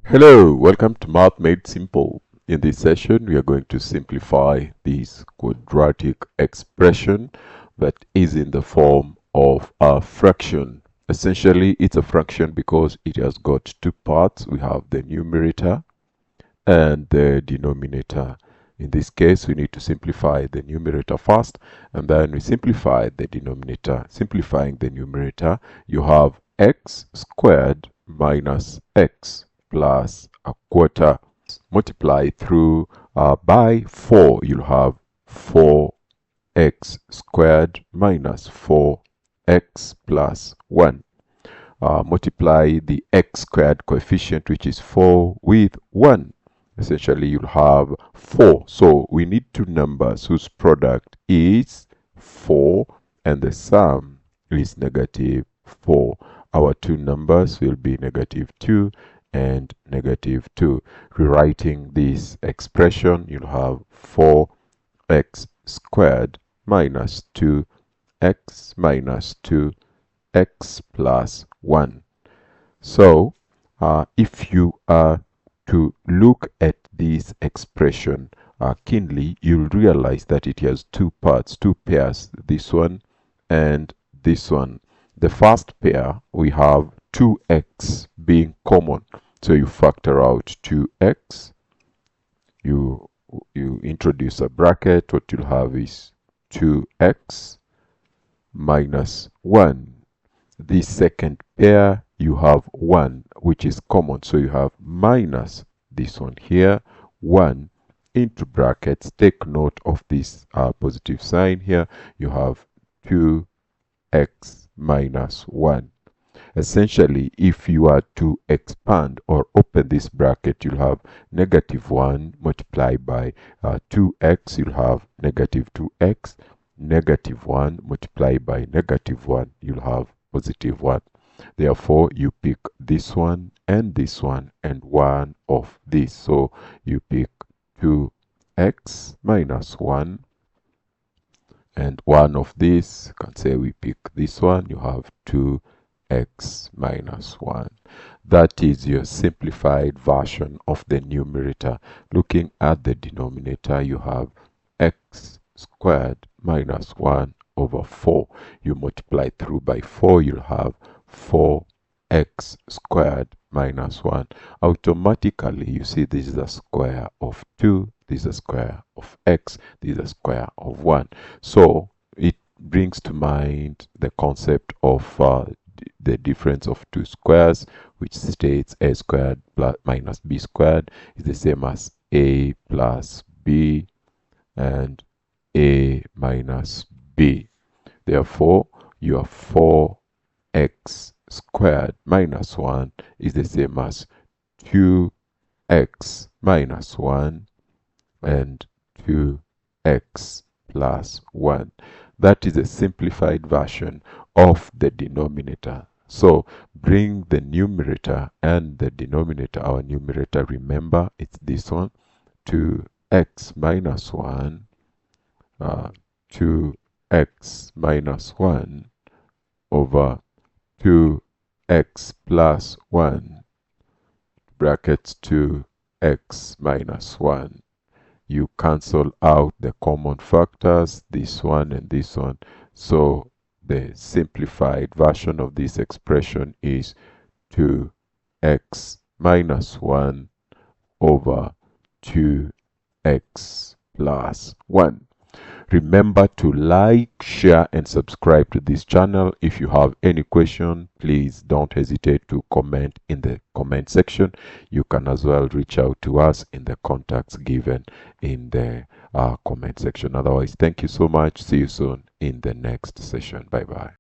Hello, welcome to Math Made Simple. In this session, we are going to simplify this quadratic expression that is in the form of a fraction. Essentially, it's a fraction because it has got two parts. We have the numerator and the denominator. In this case, we need to simplify the numerator first, and then we simplify the denominator. Simplifying the numerator, you have x squared minus x plus a quarter. Multiply through by 4, you'll have 4x squared minus 4x plus 1. Multiply the x squared coefficient, which is 4, with 1. Essentially, you'll have 4. So we need two numbers whose product is 4 and the sum is negative 4. Our two numbers will be negative 2 and negative 2. Rewriting this expression, you'll have 4x squared minus 2x minus 2x plus 1. So, if you are to look at this expression keenly, you'll realize that it has two parts, two pairs, this one and this one. The first pair, we have 2x being common. So you factor out 2x, you introduce a bracket, what you'll have is 2x minus 1. The second pair, you have 1, which is common. So you have minus this one here, 1 into brackets. Take note of this positive sign here. You have 2x minus 1. Essentially, if you are to expand or open this bracket, you'll have negative 1 multiplied by 2x. You'll have negative 2x. Negative 1 multiplied by negative 1. You'll have positive 1. Therefore, you pick this one and one of these. So you pick 2x minus 1 and one of these. You can say we pick this one. You have 2x minus 1. That is your simplified version of the numerator. Looking at the denominator, you have x squared minus 1 over 4. You multiply through by 4, you'll have 4x squared minus 1. Automatically, you see this is the square of 2, this is the square of x, this is the square of 1. So it brings to mind the concept of the difference of two squares, which states a squared plus minus b squared is the same as a plus b and a minus b. Therefore, your 4x squared minus 1 is the same as 2x minus 1 and 2x plus 1. That is a simplified version of the denominator. So bring the numerator and the denominator. Our numerator, remember, it's this one, 2x minus 1, 2x minus 1 over 2x plus 1, brackets 2x minus 1. You cancel out the common factors, this one and this one. So the simplified version of this expression is 2x minus 1 over 2x plus 1. Remember to like, share, and subscribe to this channel. If you have any question, please don't hesitate to comment in the comment section. You can as well reach out to us in the contacts given in the comment section. Otherwise, thank you so much. See you soon in the next session. Bye bye.